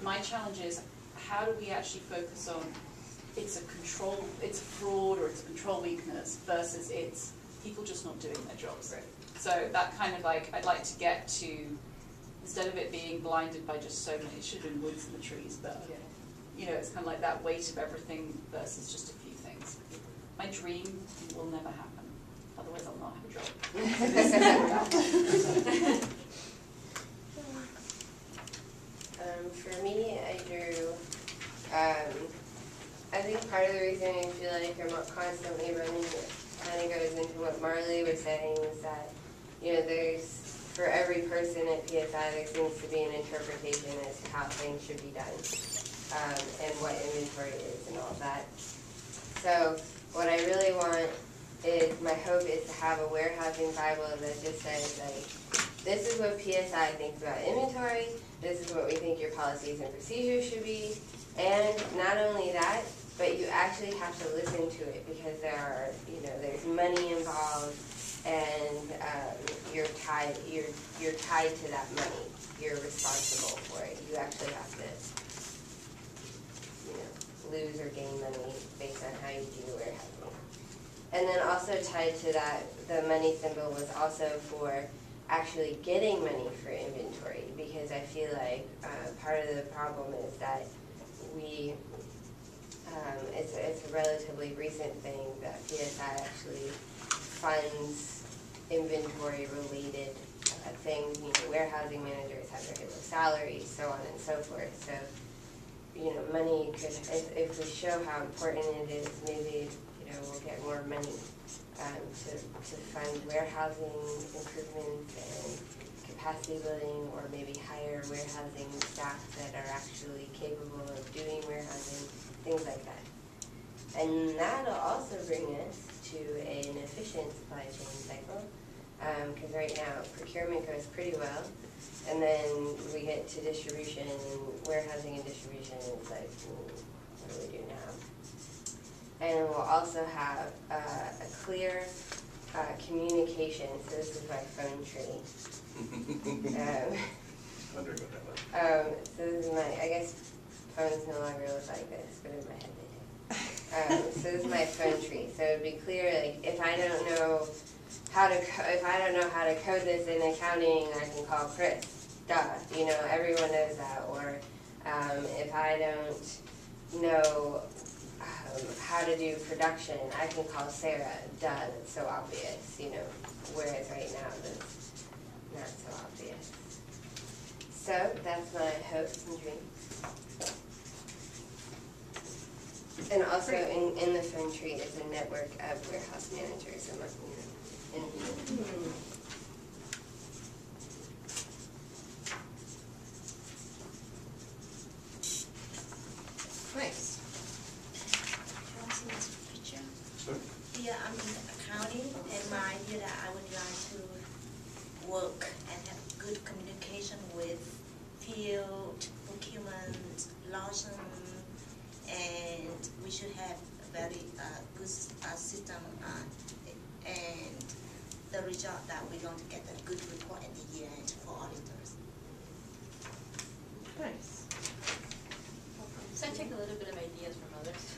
my challenge is, how do we actually focus on it's a fraud or it's a control weakness versus it's people just not doing their jobs. Right. So that kind of like, I'd like to get to, instead of it being blinded by just so many, it should have been woods and the trees, but you know, it's kind of like that weight of everything versus just a few things. My dream will never happen, otherwise I'll not have a job. So this is for me, I drew, I think part of the reason I feel like I'm constantly running kind of goes into what Marley was saying, is that, you know, for every person at PSI there seems to be an interpretation as to how things should be done, and what inventory is and all that. So what I really want is, my hope is to have a warehousing Bible that just says, like, this is what PSI thinks about inventory, this is what we think your policies and procedures should be, and not only that, but you actually have to listen to it, because there's money involved, and you're tied to that money. You're responsible for it. You actually have to, lose or gain money based on how you do your warehousing. And then also tied to that, the money symbol was also for actually getting money for inventory, because I feel like part of the problem is that it's a relatively recent thing that PSI actually funds inventory-related things. Warehousing managers have their salaries, so on and so forth. So, money could, if we show how important it is, maybe we'll get more money to fund warehousing improvements and capacity building, or maybe hire warehousing staff that are actually capable of doing warehousing, things like that. And that'll also bring us to an efficient supply chain cycle, because right now procurement goes pretty well, and then we get to distribution, and warehousing and distribution is like, what do we do now? And we'll also have a clear communication. So this is my phone tree. Wondering what that was. So this is I guess phones no longer look like this, but in my head they do. So this is my phone tree. So it'd be clear, like, if I don't know how to code this in accounting, I can call Chris. Duh. Everyone knows that. Or if I don't know how to do production, I can call Sarah. Duh, that's so obvious, whereas right now that's not so obvious. So that's my hopes and dreams. And also in the phone tree is a network of warehouse managers and Nice. Yeah, I'm in accounting, and my idea that I would like to work and have good communication with field, procurement, Lawson, and we should have a very good system, and the result that we're going to get a good report at the year end for auditors. Nice. So I take a little bit of ideas from others,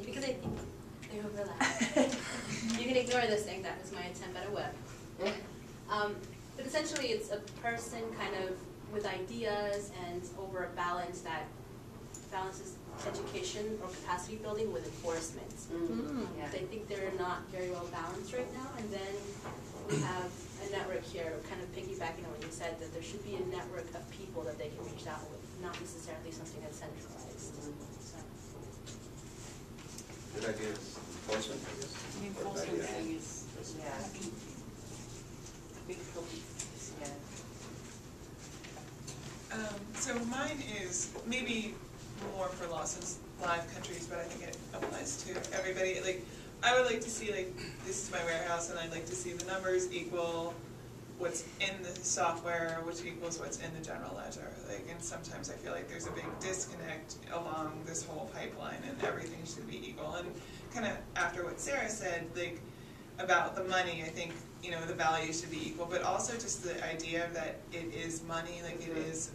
because I think they overlap. You can ignore this thing, that was my attempt at a web. But essentially it's a person kind of with ideas and over a balance that balances education or capacity building with enforcement. Yeah. I think they're not very well balanced right now, and then we have a network here, kind of piggybacking on what you said, that there should be a network of people that they can reach out with, not necessarily something that's centralized. So. Good ideas. Enforcement, I guess. The enforcement thing is a big problem. Yeah. So mine is maybe more for Lawson's live countries, but I think it applies to everybody. Like, I would like to see, like, this is my warehouse, and I'd like to see the numbers equal what's in the software, which equals what's in the general ledger. Like, and sometimes I feel like there's a big disconnect along this whole pipeline, and everything should be equal. And kind of after what Sarah said, like, about the money, I think, the value should be equal, but also just the idea that it is money, like it is,